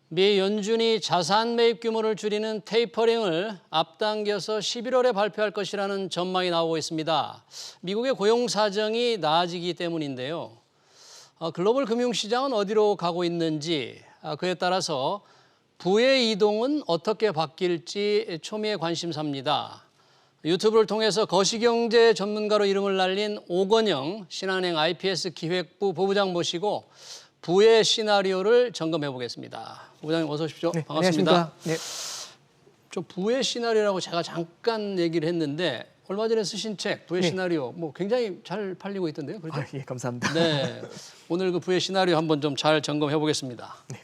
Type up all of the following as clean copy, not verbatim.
미 연준이 자산 매입 규모를 줄이는 테이퍼링을 앞당겨서 11월에 발표할 것이라는 전망이 나오고 있습니다. 미국의 고용 사정이 나아지기 때문인데요. 글로벌 금융시장은 어디로 가고 있는지, 그에 따라서 부의 이동은 어떻게 바뀔지 초미의 관심사입니다. 유튜브를 통해서 거시경제 전문가로 이름을 날린 오건영 신한은행 IPS 기획부 부부장 모시고 부의 시나리오를 점검해 보겠습니다. 부부장님 어서 오십시오. 네, 반갑습니다. 안녕하십니까. 네. 좀 부의 시나리오라고 제가 잠깐 얘기를 했는데 얼마 전에 쓰신 책 부의 네. 시나리오 뭐 굉장히 잘 팔리고 있던데요. 그렇죠? 예, 감사합니다. 네. 오늘 그 부의 시나리오 한번 좀 잘 점검해 보겠습니다. 네.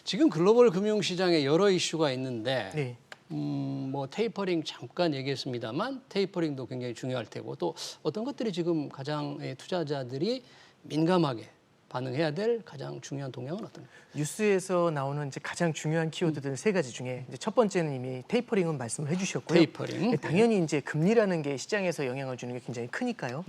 지금 글로벌 금융 시장에 여러 이슈가 있는데 네. 뭐 테이퍼링 잠깐 얘기했습니다만 테이퍼링도 굉장히 중요할 테고 또 어떤 것들이 지금 가장 투자자들이 민감하게 반응해야 될 가장 중요한 동향은 어떤가요? 뉴스에서 나오는 이제 가장 중요한 키워드들 세 가지 중에 이제 첫 번째는 이미 테이퍼링은 말씀을 해주셨고요. 테이퍼링. 네, 당연히 이제 금리라는 게 시장에서 영향을 주는 게 굉장히 크니까요.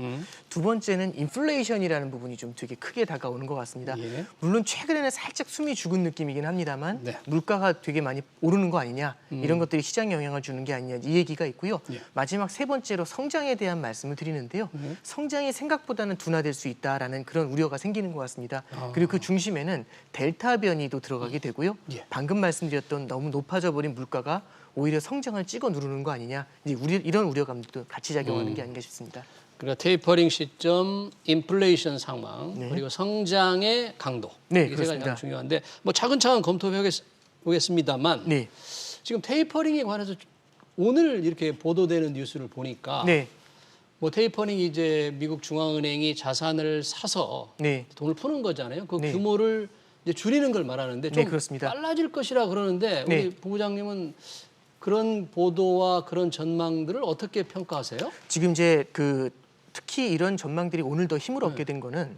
두 번째는 인플레이션이라는 부분이 좀 되게 크게 다가오는 것 같습니다. 예. 물론 최근에는 살짝 숨이 죽은 느낌이긴 합니다만 네. 물가가 되게 많이 오르는 거 아니냐 이런 것들이 시장에 영향을 주는 게 아니냐 이 얘기가 있고요. 예. 마지막 세 번째로 성장에 대한 말씀을 드리는데요. 성장이 생각보다는 둔화될 수 있다라는 그런 우려가 생기는 것 같습니다. 그리고 그 중심에는 델타 변이도 들어가게 되고요. 예. 방금 말씀드렸던 너무 높아져 버린 물가가 오히려 성장을 찍어 누르는 거 아니냐 이제 이런 우려감도 같이 작용하는 게 아닌가 싶습니다. 그러니까 테이퍼링 시점, 인플레이션 상황, 네. 그리고 성장의 강도. 네, 이게 세 가지 그렇습니다. 가장 중요한데 뭐 차근차근 검토해 보겠습니다만 네. 지금 테이퍼링에 관해서 오늘 이렇게 보도되는 뉴스를 보니까 네. 뭐 테이퍼링이 이제 미국 중앙은행이 자산을 사서 네. 돈을 푸는 거잖아요. 그 네. 규모를 이제 줄이는 걸 말하는데 좀 네, 그렇습니다. 빨라질 것이라 그러는데 네. 우리 부부장님은 그런 보도와 그런 전망들을 어떻게 평가하세요? 지금 이제 그 특히 이런 전망들이 오늘 더 힘을 얻게 된 거는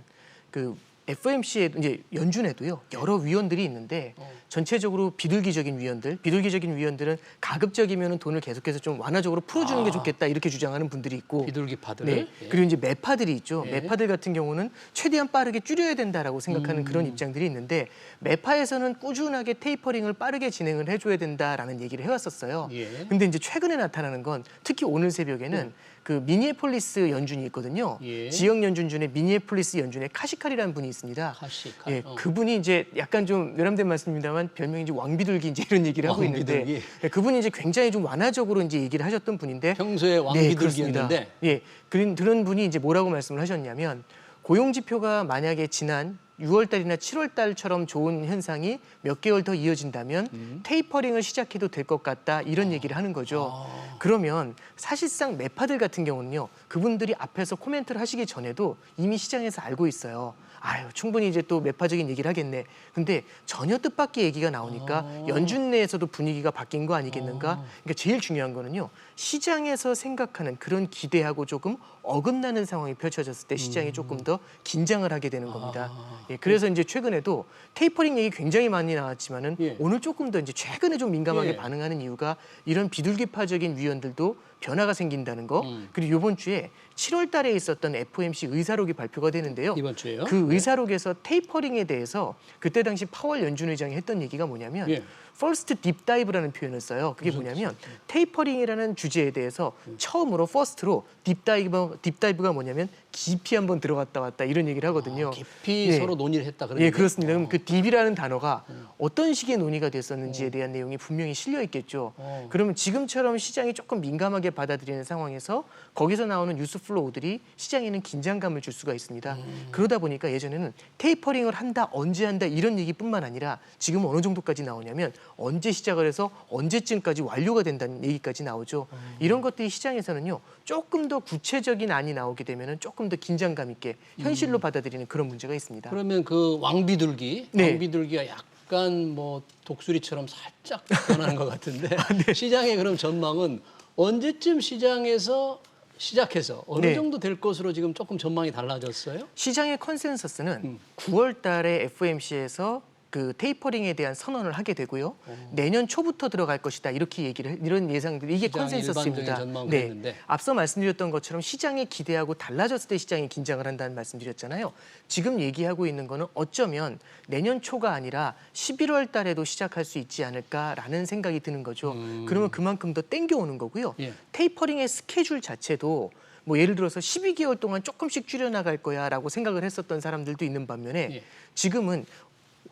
그 FOMC에 이제 연준에도요 여러 위원들이 있는데 전체적으로 비둘기적인 위원들은 가급적이면 돈을 계속해서 좀 완화적으로 풀어주는 게 좋겠다 이렇게 주장하는 분들이 있고 비둘기파들. 네. 예. 그리고 이제 매파들이 있죠. 예. 매파들 같은 경우는 최대한 빠르게 줄여야 된다라고 생각하는 그런 입장들이 있는데 매파에서는 꾸준하게 테이퍼링을 빠르게 진행을 해줘야 된다라는 얘기를 해왔었어요. 예. 근데 이제 최근에 나타나는 건 특히 오늘 새벽에는 그 미니애폴리스 연준이 있거든요. 예. 지역 연준 중에 미니애폴리스 연준의 카시칼이라는 분이 있습니다. 카시칼. 예, 그분이 이제 약간 좀 외람된 말씀입니다만 별명이 이제 왕비둘기 이제 이런 얘기를 하고 있는데 왕비둘기. 예, 그분이 이제 굉장히 좀 완화적으로 이제 얘기를 하셨던 분인데 평소에 네, 왕비둘기였는데 그렇습니다. 예, 그런 분이 이제 뭐라고 말씀을 하셨냐면 고용 지표가 만약에 지난 6월달이나 7월달처럼 좋은 현상이 몇 개월 더 이어진다면 테이퍼링을 시작해도 될 것 같다 이런 얘기를 하는 거죠. 그러면 사실상 매파들 같은 경우는요. 그분들이 앞에서 코멘트를 하시기 전에도 이미 시장에서 알고 있어요. 아유 충분히 이제 또 매파적인 얘기를 하겠네. 근데 전혀 뜻밖의 얘기가 나오니까 연준 내에서도 분위기가 바뀐 거 아니겠는가? 그러니까 제일 중요한 거는요. 시장에서 생각하는 그런 기대하고 조금 어긋나는 상황이 펼쳐졌을 때 시장이 조금 더 긴장을 하게 되는 겁니다. 예, 그래서 이제 최근에도 테이퍼링 얘기 굉장히 많이 나왔지만은 예. 오늘 조금 더 이제 최근에 좀 민감하게 예. 반응하는 이유가 이런 비둘기파적인 위원들도 변화가 생긴다는 거. 그리고 이번 주에 7월 달에 있었던 FOMC 의사록이 발표가 되는데요. 이번 주에요? 그 의사록에서 테이퍼링에 대해서 그때 당시 파월 연준 의장이 했던 얘기가 뭐냐면 예. first deep dive라는 표현을 써요. 그게 뭐냐면 테이퍼링이라는 주제에 대해서 처음으로 first로 딥다이브가 뭐냐면 깊이 한번 들어갔다 왔다 이런 얘기를 하거든요. 깊이 네. 서로 논의를 했다 그런 예, 얘기예요? 그렇습니다. 그럼 그 딥이라는 단어가 어떤 식의 논의가 됐었는지에 대한 내용이 분명히 실려 있겠죠. 그러면 지금처럼 시장이 조금 민감하게 받아들이는 상황에서 거기서 나오는 뉴스 플로우들이 시장에는 긴장감을 줄 수가 있습니다. 그러다 보니까 예전에는 테이퍼링을 한다, 언제 한다 이런 얘기뿐만 아니라 지금 어느 정도까지 나오냐면 언제 시작을 해서 언제쯤까지 완료가 된다는 얘기까지 나오죠. 이런 것들이 시장에서는요. 조금 더 구체적인 안이 나오게 되면은 조금 더 긴장감 있게 현실로 받아들이는 그런 문제가 있습니다. 그러면 그 왕비둘기, 네. 왕비둘기가 약간 뭐 독수리처럼 살짝 변하는 것 같은데 시장의 그럼 전망은 언제쯤 시장에서 시작해서 어느 네. 정도 될 것으로 지금 조금 전망이 달라졌어요? 시장의 컨센서스는 9월 달에 FOMC에서 그 테이퍼링에 대한 선언을 하게 되고요. 내년 초부터 들어갈 것이다. 이렇게 이런 예상들이 이게 시장 컨센서스입니다. 일반적인 전망을 했는데. 앞서 말씀드렸던 것처럼 시장이 기대하고 달라졌을 때 시장이 긴장을 한다는 말씀드렸잖아요. 지금 얘기하고 있는 거는 어쩌면 내년 초가 아니라 11월 달에도 시작할 수 있지 않을까라는 생각이 드는 거죠. 그러면 그만큼 더 땡겨오는 거고요. 예. 테이퍼링의 스케줄 자체도 뭐 예를 들어서 12개월 동안 조금씩 줄여나갈 거야라고 생각을 했었던 사람들도 있는 반면에 예. 지금은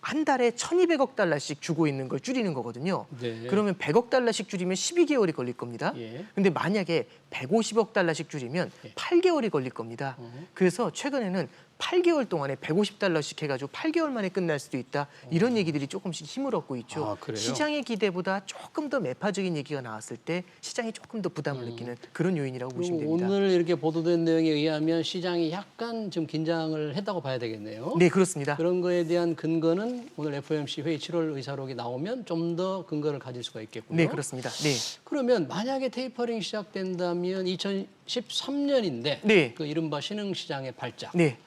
한 달에 1,200억 달러씩 주고 있는 걸 줄이는 거거든요. 네. 그러면 100억 달러씩 줄이면 12개월이 걸릴 겁니다. 예. 근데 만약에 150억 달러씩 줄이면 8개월이 걸릴 겁니다. 그래서 최근에는 8개월 동안에 150달러씩 해가지고 8개월 만에 끝날 수도 있다. 이런 얘기들이 조금씩 힘을 얻고 있죠. 아, 그래요? 시장의 기대보다 조금 더 매파적인 얘기가 나왔을 때 시장이 조금 더 부담을 느끼는 그런 요인이라고 보시면 됩니다. 오늘 이렇게 보도된 내용에 의하면 시장이 약간 좀 긴장을 했다고 봐야 되겠네요. 네, 그렇습니다. 그런 거에 대한 근거는 오늘 FOMC 회의 7월 의사록이 나오면 좀 더 근거를 가질 수가 있겠고요. 네, 그렇습니다. 네. 그러면 만약에 테이퍼링 시작된다면 2013년인데 네. 그 이른바 신흥시장의 발작. 네.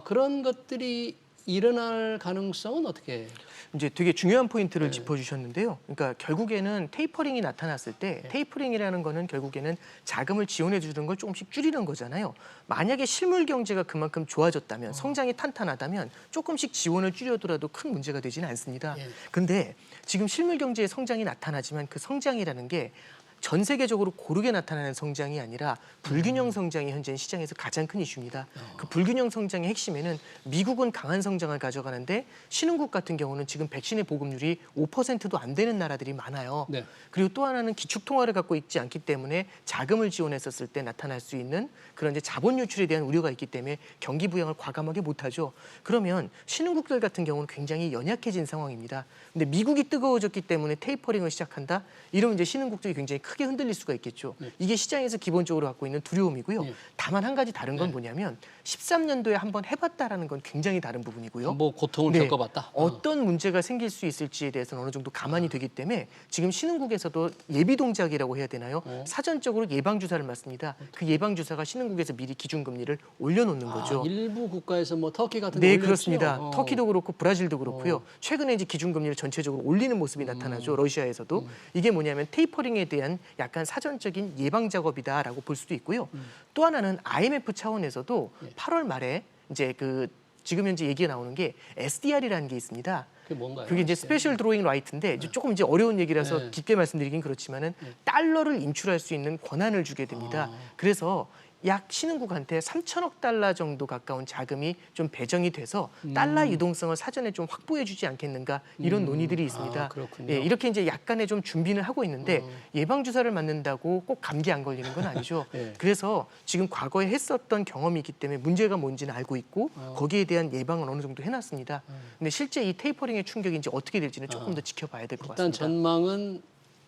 그런 것들이 일어날 가능성은 어떻게? 이제 되게 중요한 포인트를 짚어주셨는데요. 그러니까 결국에는 테이퍼링이 나타났을 때 테이퍼링이라는 거는 결국에는 자금을 지원해 주는 걸 조금씩 줄이는 거잖아요. 만약에 실물 경제가 그만큼 좋아졌다면 성장이 탄탄하다면 조금씩 지원을 줄여더라도 큰 문제가 되지는 않습니다. 근데 지금 실물 경제의 성장이 나타나지만 그 성장이라는 게 전 세계적으로 고르게 나타나는 성장이 아니라 불균형 성장이 현재 시장에서 가장 큰 이슈입니다. 그 불균형 성장의 핵심에는 미국은 강한 성장을 가져가는데 신흥국 같은 경우는 지금 백신의 보급률이 5%도 안 되는 나라들이 많아요. 네. 그리고 또 하나는 기축통화를 갖고 있지 않기 때문에 자금을 지원했었을 때 나타날 수 있는 그런 이제 자본 유출에 대한 우려가 있기 때문에 경기 부양을 과감하게 못하죠. 그러면 신흥국들 같은 경우는 굉장히 연약해진 상황입니다. 근데 미국이 뜨거워졌기 때문에 테이퍼링을 시작한다? 이러면 이제 신흥국들이 굉장히 크게 흔들릴 수가 있겠죠. 이게 시장에서 기본적으로 갖고 있는 두려움이고요. 다만 한 가지 다른 건 뭐냐면 13년도에 한번 해봤다라는 건 굉장히 다른 부분이고요. 뭐 고통을 네. 겪어봤다. 어떤 문제가 생길 수 있을지에 대해서는 어느 정도 가만히 되기 때문에 지금 신흥국에서도 예비 동작이라고 해야 되나요? 사전적으로 예방 주사를 맞습니다. 그 예방 주사가 신흥국에서 미리 기준금리를 올려놓는 거죠. 일부 국가에서 뭐 터키 같은 데 네, 올렸죠? 그렇습니다. 터키도 그렇고 브라질도 그렇고요. 최근에 이제 기준금리를 전체적으로 올리는 모습이 나타나죠. 러시아에서도. 이게 뭐냐면 테이퍼링에 대한 약간 사전적인 예방 작업이다라고 볼 수도 있고요. 또 하나는 IMF 차원에서도 8월 말에 이제 그 지금 현재 얘기가 나오는 게 SDR이라는 게 있습니다. 그게 뭔가요? 그게 이제 스페셜 드로잉 라이트인데 이제 조금 이제 어려운 얘기라서 네. 깊게 말씀드리긴 그렇지만은 달러를 인출할 수 있는 권한을 주게 됩니다. 그래서 약 신흥국한테 3천억 달러 정도 가까운 자금이 좀 배정이 돼서 달러 유동성을 사전에 좀 확보해주지 않겠는가 이런 논의들이 있습니다. 그렇군요. 예, 이렇게 이제 약간의 좀 준비는 하고 있는데 예방 주사를 맞는다고 꼭 감기 안 걸리는 건 아니죠. 예. 그래서 지금 과거에 했었던 경험이 있기 때문에 문제가 뭔지는 알고 있고 거기에 대한 예방은 어느 정도 해놨습니다. 근데 실제 이 테이퍼링의 충격이 이제 어떻게 될지는 조금 더 지켜봐야 될 것 일단 같습니다. 전망은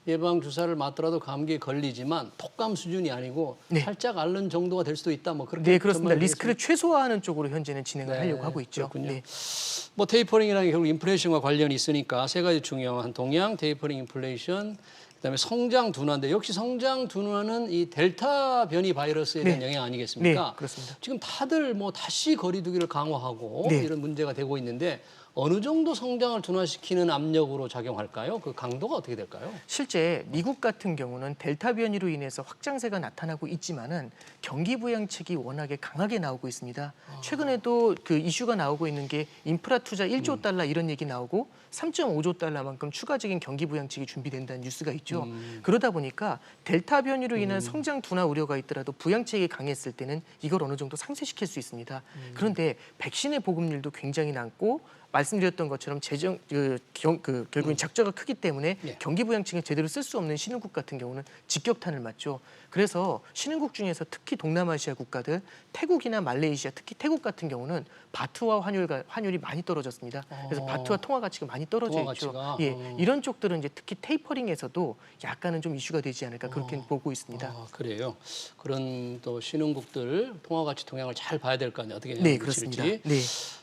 예방 주사를 맞더라도 감기에 걸리지만 독감 수준이 아니고 네. 살짝 앓는 정도가 될 수도 있다. 뭐 그렇게 네, 그렇습니다. 전망이 리스크를 최소화하는 쪽으로 현재는 진행을 네, 하려고 하고 있죠. 그렇군요. 네. 뭐 테이퍼링이라는 게 결국 인플레이션과 관련이 있으니까 세 가지 중요한 동향, 테이퍼링, 인플레이션, 그다음에 성장 둔화인데 역시 성장 둔화는 이 델타 변이 바이러스에 대한 영향 아니겠습니까? 네, 그렇습니다. 지금 다들 뭐 다시 거리두기를 강화하고 네. 이런 문제가 되고 있는데 어느 정도 성장을 둔화시키는 압력으로 작용할까요? 그 강도가 어떻게 될까요? 실제 미국 같은 경우는 델타 변이로 인해서 확장세가 나타나고 있지만은 경기 부양책이 워낙에 강하게 나오고 있습니다. 최근에도 그 이슈가 나오고 있는 게 인프라 투자 1조 달러 이런 얘기 나오고 3.5조 달러만큼 추가적인 경기 부양책이 준비된다는 뉴스가 있죠. 그러다 보니까 델타 변이로 인한 성장 둔화 우려가 있더라도 부양책이 강했을 때는 이걸 어느 정도 상쇄시킬 수 있습니다. 그런데 백신의 보급률도 굉장히 낮고 말씀드렸던 것처럼 결국엔 적자가 크기 때문에 예. 경기 부양책을 제대로 쓸 수 없는 신흥국 같은 경우는 직격탄을 맞죠. 그래서 신흥국 중에서 특히 동남아시아 국가들, 태국이나 말레이시아, 특히 태국 같은 경우는 바트와 환율이 많이 떨어졌습니다. 그래서 바트와 통화 가치가 많이 떨어져 통화 있죠. 가치가? 예, 이런 쪽들은 이제 특히 테이퍼링에서도 약간은 좀 이슈가 되지 않을까 그렇게 보고 있습니다. 그래요. 그런 또 신흥국들 통화 가치 동향을 잘 봐야 될 거 아니에요. 어떻게 네, 미칠지. 그렇습니다. 네.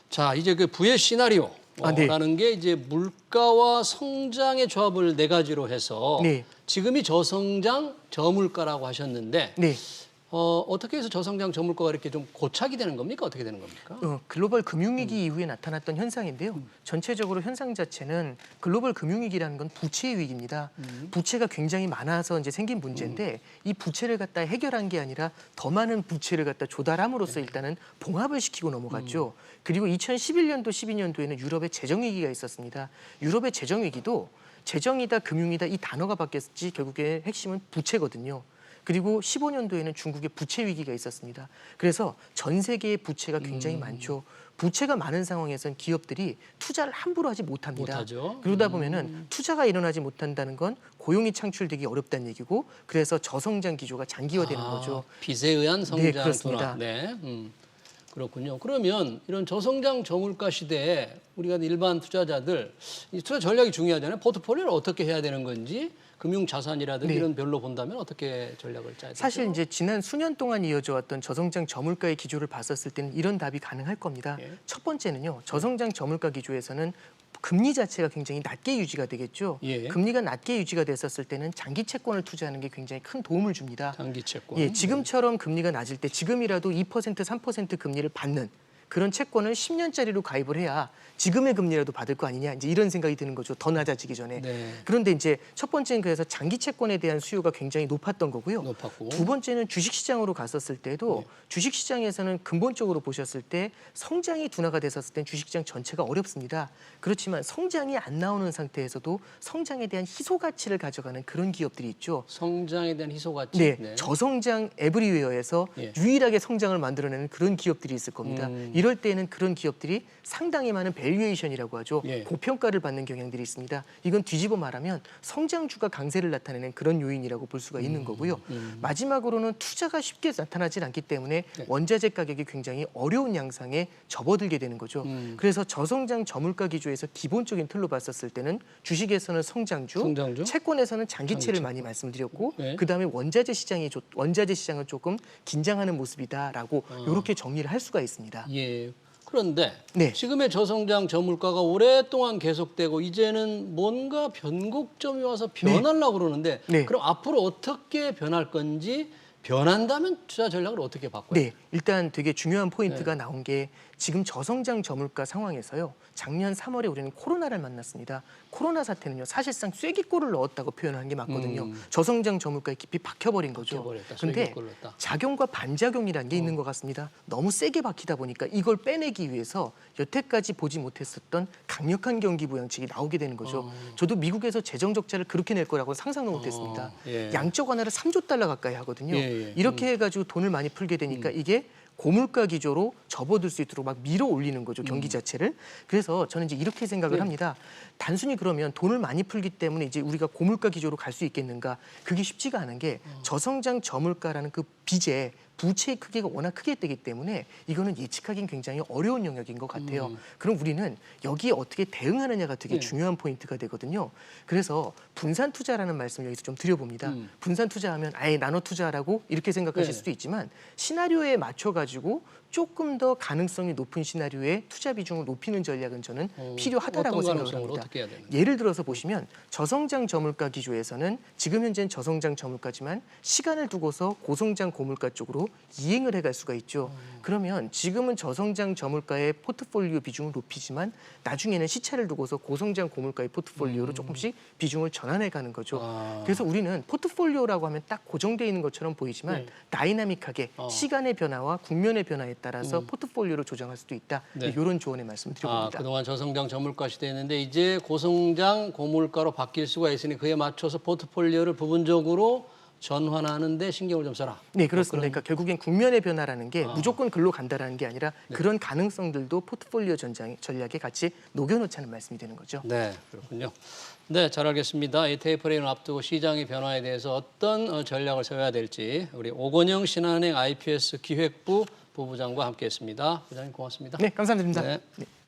자, 이제 그 부의 시나리오. 네. 라는 게 이제 물가와 성장의 조합을 네 가지로 해서 네. 지금이 저성장, 저물가라고 하셨는데 네. 어떻게 해서 저성장 저물가가 이렇게 좀 고착이 되는 겁니까? 어떻게 되는 겁니까? 글로벌 금융위기 이후에 나타났던 현상인데요. 전체적으로 현상 자체는 글로벌 금융위기라는 건 부채의 위기입니다. 부채가 굉장히 많아서 이제 생긴 문제인데 이 부채를 갖다 해결한 게 아니라 더 많은 부채를 갖다 조달함으로써 일단은 봉합을 시키고 넘어갔죠. 그리고 2011년도, 12년도에는 유럽의 재정위기가 있었습니다. 유럽의 재정위기도 재정이다, 금융이다 이 단어가 바뀌었지 결국에 핵심은 부채거든요. 그리고 15년도에는 중국의 부채 위기가 있었습니다. 그래서 전 세계의 부채가 굉장히 많죠. 부채가 많은 상황에선 기업들이 투자를 함부로 하지 못합니다. 못하죠. 그러다 보면은 투자가 일어나지 못한다는 건 고용이 창출되기 어렵다는 얘기고 그래서 저성장 기조가 장기화되는 거죠. 빚에 의한 성장 네, 그렇습니다. 둔화. 네. 그렇군요. 그러면 이런 저성장 저물가 시대에 우리가 일반 투자자들 이 투자 전략이 중요하잖아요. 포트폴리오를 어떻게 해야 되는 건지 금융 자산이라든지 네. 이런 별로 본다면 어떻게 전략을 짜야 되죠? 사실 이제 지난 수년 동안 이어져 왔던 저성장 저물가의 기조를 봤었을 때는 이런 답이 가능할 겁니다. 예. 첫 번째는요. 저성장 저물가 기조에서는 금리 자체가 굉장히 낮게 유지가 되겠죠. 예. 금리가 낮게 유지가 됐었을 때는 장기 채권을 투자하는 게 굉장히 큰 도움을 줍니다. 장기 채권. 예, 지금처럼 금리가 낮을 때 지금이라도 2%, 3% 금리를 받는 그런 채권을 10년짜리로 가입을 해야 지금의 금리라도 받을 거 아니냐 이제 이런 생각이 드는 거죠. 더 낮아지기 전에. 네. 그런데 이제 첫 번째는 그래서 장기 채권에 대한 수요가 굉장히 높았던 거고요. 높았고. 두 번째는 주식 시장으로 갔었을 때도 네. 주식 시장에서는 근본적으로 보셨을 때 성장이 둔화가 됐었을 땐 주식 시장 전체가 어렵습니다. 그렇지만 성장이 안 나오는 상태에서도 성장에 대한 희소 가치를 가져가는 그런 기업들이 있죠. 성장에 대한 희소 가치. 네, 저성장 에브리웨어에서 예. 유일하게 성장을 만들어내는 그런 기업들이 있을 겁니다. 이럴 때에는 그런 기업들이 상당히 많은 밸류에이션이라고 하죠. 예. 고평가를 받는 경향들이 있습니다. 이건 뒤집어 말하면 성장주가 강세를 나타내는 그런 요인이라고 볼 수가 있는 거고요. 마지막으로는 투자가 쉽게 나타나질 않기 때문에 네. 원자재 가격이 굉장히 어려운 양상에 접어들게 되는 거죠. 그래서 저성장 저물가 기조에서 기본적인 틀로 봤었을 때는 주식에서는 성장주, 성장주? 채권에서는 장기채를 장기채권. 많이 말씀드렸고 네. 그다음에 원자재 시장을 조금 긴장하는 모습이다라고 이렇게 정리를 할 수가 있습니다. 예. 그런데 네. 지금의 저성장 저물가가 오랫동안 계속되고 이제는 뭔가 변곡점이 와서 변하려고 그러는데 네. 그럼 앞으로 어떻게 변할 건지 변한다면 투자 전략을 어떻게 바꿔야 네, 일단 되게 중요한 포인트가 나온 게 지금 저성장 저물가 상황에서요. 작년 3월에 우리는 코로나를 만났습니다. 코로나 사태는요. 사실상 쐐기골을 넣었다고 표현하는 게 맞거든요. 저성장 저물가에 깊이 박혀버린 거죠. 박혀버렸다, 근데 쐐기골 넣었다. 작용과 반작용이라는 게 있는 것 같습니다. 너무 세게 박히다 보니까 이걸 빼내기 위해서 여태까지 보지 못했었던 강력한 경기 부양책이 나오게 되는 거죠. 저도 미국에서 재정 적자를 그렇게 낼 거라고 상상도 못했습니다. 예. 양적 완화를 3조 달러 가까이 하거든요. 예. 이렇게 해가지고 돈을 많이 풀게 되니까 이게 고물가 기조로 접어들 수 있도록 막 밀어 올리는 거죠, 경기 자체를. 그래서 저는 이제 이렇게 생각을 합니다. 단순히 그러면 돈을 많이 풀기 때문에 이제 우리가 고물가 기조로 갈 수 있겠는가? 그게 쉽지가 않은 게 저성장 저물가라는 그 빚에 부채의 크기가 워낙 크게 되기 때문에 이거는 예측하기는 굉장히 어려운 영역인 것 같아요. 그럼 우리는 여기에 어떻게 대응하느냐가 되게 중요한 포인트가 되거든요. 그래서 분산 투자라는 말씀을 여기서 좀 드려봅니다. 분산 투자하면 아예 나눠 투자라고 이렇게 생각하실 수도 있지만 시나리오에 맞춰가지고 조금 더 가능성이 높은 시나리오에 투자 비중을 높이는 전략은 저는 필요하다라고 어떤 생각을 가능성으로 합니다. 어떻게 해야 되는 예를 들어서 보시면 저성장 저물가 기조에서는 지금 현재는 저성장 저물가지만 시간을 두고서 고성장 고물가 쪽으로 이행을 해갈 수가 있죠. 그러면 지금은 저성장 저물가의 포트폴리오 비중을 높이지만 나중에는 시차를 두고서 고성장 고물가의 포트폴리오로 조금씩 비중을 전환해가는 거죠. 그래서 우리는 포트폴리오라고 하면 딱 고정되어 있는 것처럼 보이지만 다이나믹하게 시간의 변화와 국면의 변화에 따라서 포트폴리오를 조정할 수도 있다. 네. 이런 조언의 말씀을 드려봅니다. 그동안 저성장 저물가 시대였는데 이제 고성장 고물가로 바뀔 수가 있으니 그에 맞춰서 포트폴리오를 부분적으로 전환하는 데 신경을 좀 써라. 네, 그렇습니다. 그러니까 결국엔 국면의 변화라는 게 무조건 글로 간다라는 게 아니라 그런 가능성들도 포트폴리오 전략에 같이 녹여놓자는 말씀이 되는 거죠. 네, 그렇군요. 네, 잘 알겠습니다. 이 테이퍼링을 앞두고 시장의 변화에 대해서 어떤 전략을 세워야 될지 우리 오건영 신한은행 IPS 기획부 부부장과 함께했습니다. 부장님 고맙습니다. 네, 감사드립니다. 네. 네.